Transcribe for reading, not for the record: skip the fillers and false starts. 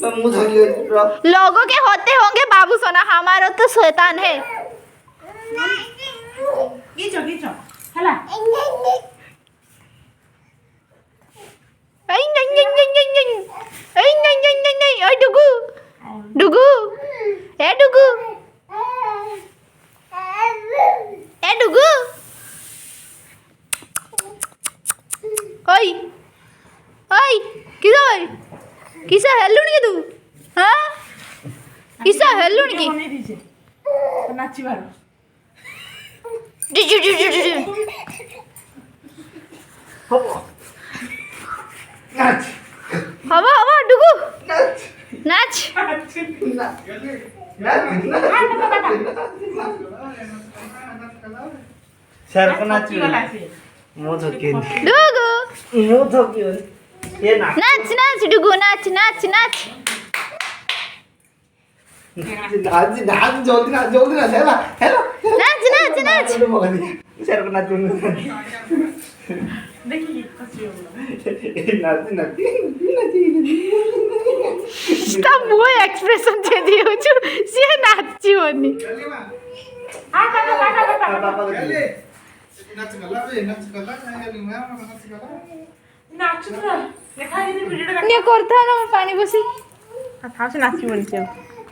लोगों के होते होंगे बाबू सोना, हमारा तो शैतान है। खींचो खींचो हला आई नहीं नहीं नहीं नहीं नहीं आई नहीं नहीं नहीं नहीं आई डुगू डुगू ए डुगू ए डुगू ओई ओई किसा हेलुनी के तू हां किसा हेलुनी की बने दीजिए नाची बारो डि नाच हवा हवा डुगू नाच सर को नाच मो थकी डुगू मो थकी ये ना नाच नाच डुगू नाच नाच नाच नाच नाच जल्दी ना हेला हेला नाच नाच नाच सर को नाच देखिए हंसी होगा नाच नाच ता मुह एक्सप्रेशन दे दियो छु से नाची होनी आ काका काका काका पापा नाच गला नाच गला नाच तो देखा ये वीडियो ने करथा ना पानी बसी था से नाची बोलते हो